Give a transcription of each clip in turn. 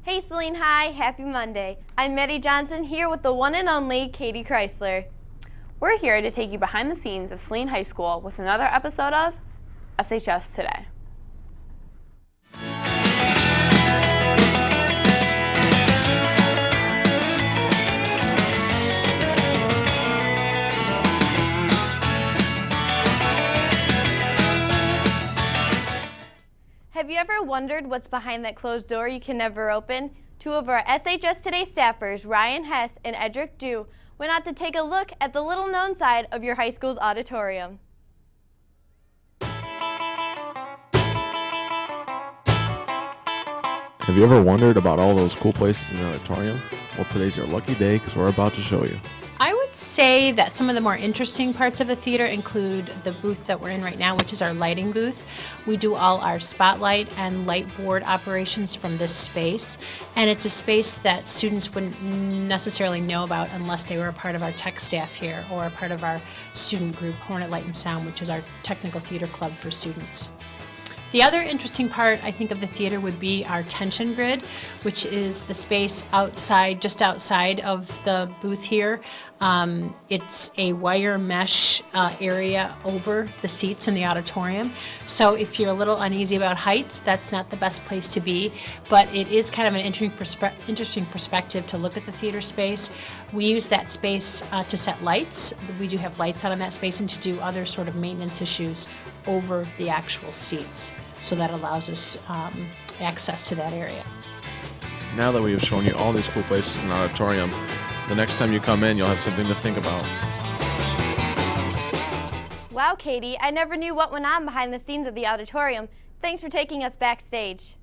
Hey Saline High, happy Monday. I'm Maddy Johnson here with the one and only Katie Crysler. We're here to take you behind the scenes of Saline High School with another episode of SHS Today. Have you ever wondered what's behind that closed door you can never open? Two of our SHS Today staffers, Ryan Hess and Edric Dew, went out to take a look at the little-known side of your high school's auditorium. Have you ever wondered about all those cool places in the auditorium? Well, today's your lucky day because we're about to show you. I would say that some of the more interesting parts of a theater include the booth that we're in right now, which is our lighting booth. We do all our spotlight and light board operations from this space, and it's a space that students wouldn't necessarily know about unless they were a part of our tech staff here or a part of our student group, Hornet Light and Sound, which is our technical theater club for students. The other interesting part, I think, of the theater would be our tension grid, which is the space outside, just outside of the booth here. It's a wire mesh area over the seats in the auditorium. So if you're a little uneasy about heights, that's not the best place to be. But it is kind of an interesting perspective to look at the theater space. We use that space to set lights. We do have lights out in that space and to do other sort of maintenance issues over the actual seats. So that allows us access to that area. Now that we have shown you all these cool places in the auditorium, the next time you come in, you'll have something to think about. Wow, Katie, I never knew what went on behind the scenes of the auditorium. Thanks for taking us backstage.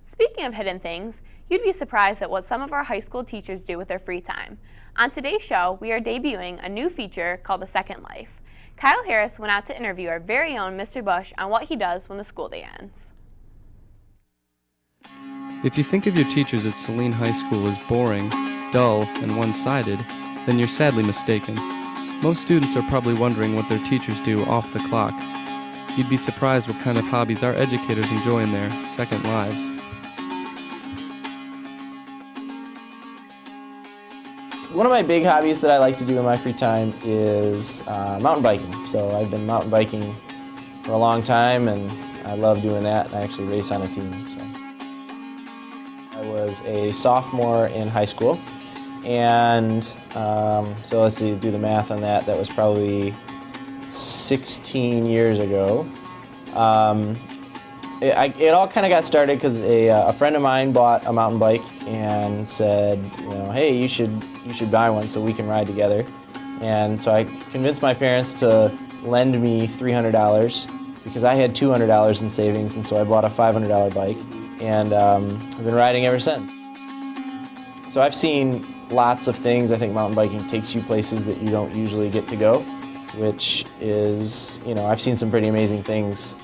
Speaking of hidden things, you'd be surprised at what some of our high school teachers do with their free time. On today's show, we are debuting a new feature called The Second Life. Kyle Harris went out to interview our very own Mr. Bush on what he does when the school day ends. If you think of your teachers at Saline High School as boring, dull, and one-sided, then you're sadly mistaken. Most students are probably wondering what their teachers do off the clock. You'd be surprised what kind of hobbies our educators enjoy in their second lives. One of my big hobbies that I like to do in my free time is mountain biking. So I've been mountain biking for a long time and I love doing that, and I actually race on a team. So I was a sophomore in high school, and so let's see, do the math on that. That was probably 16 years ago. It all kind of got started because a friend of mine bought a mountain bike and said, hey, you should buy one so we can ride together. And so I convinced my parents to lend me $300 because I had $200 in savings, and so I bought a $500 bike, and I've been riding ever since. So I've seen lots of things. I think mountain biking takes you places that you don't usually get to go, which is, I've seen some pretty amazing things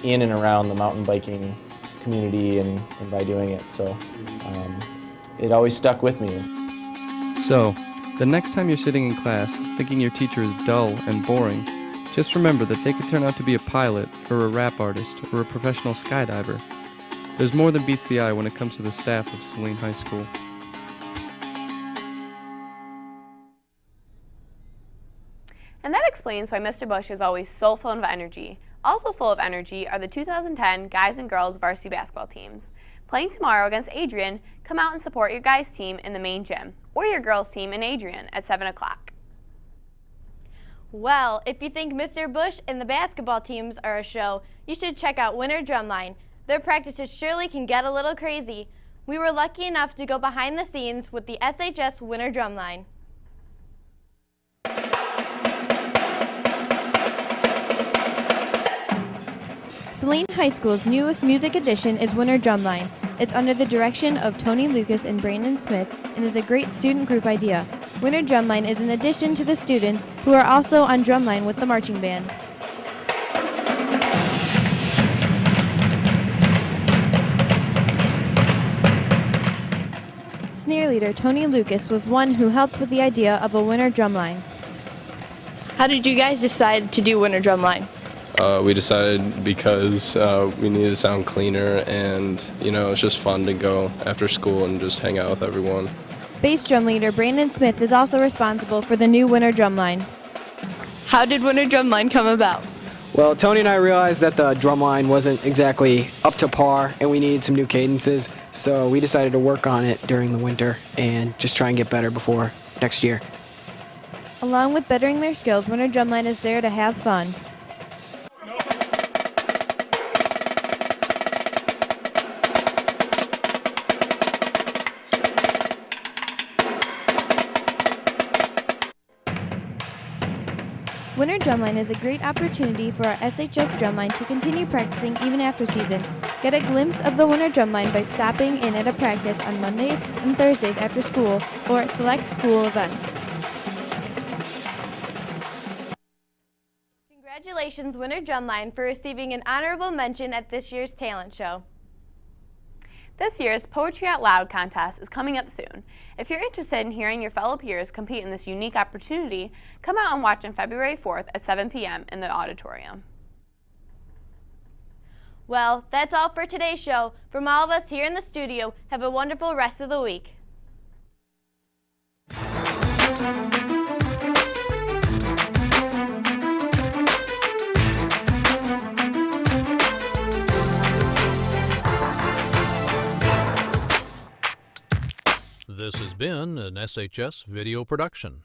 in and around the mountain biking community and by doing it. So it always stuck with me. So, the next time you're sitting in class thinking your teacher is dull and boring, just remember that they could turn out to be a pilot or a rap artist or a professional skydiver. There's more than meets the eye when it comes to the staff of Saline High School. And that explains why Mr. Bush is always so full of energy. Also full of energy are the 2010 guys and girls varsity basketball teams. Playing tomorrow against Adrian, come out and support your guys' team in the main gym, or your girls' team in Adrian at 7 o'clock. Well, if you think Mr. Bush and the basketball teams are a show, you should check out Winter Drumline. Their practices surely can get a little crazy. We were lucky enough to go behind the scenes with the SHS Winter Drumline. Saline High School's newest music addition is Winter Drumline. It's under the direction of Tony Lucas and Brandon Smith and is a great student group idea. Winter Drumline is an addition to the students who are also on drumline with the marching band. Snare leader Tony Lucas was one who helped with the idea of a winter drumline. How did you guys decide to do Winter Drumline? We decided because we needed to sound cleaner, and it's just fun to go after school and just hang out with everyone. Bass drum leader Brandon Smith is also responsible for the new winter drum line. How did winter drum line come about? Well, Tony and I realized that the drum line wasn't exactly up to par and we needed some new cadences, so we decided to work on it during the winter and just try and get better before next year. Along with bettering their skills, winter drumline is there to have fun. Winter Drumline is a great opportunity for our SHS Drumline to continue practicing even after season. Get a glimpse of the Winter Drumline by stopping in at a practice on Mondays and Thursdays after school or at select school events. Congratulations, Winter Drumline, for receiving an honorable mention at this year's talent show. This year's Poetry Out Loud contest is coming up soon. If you're interested in hearing your fellow peers compete in this unique opportunity, come out and watch on February 4th at 7 p.m. in the Auditorium. Well, that's all for today's show. From all of us here in the studio, have a wonderful rest of the week. This has been an SHS video production.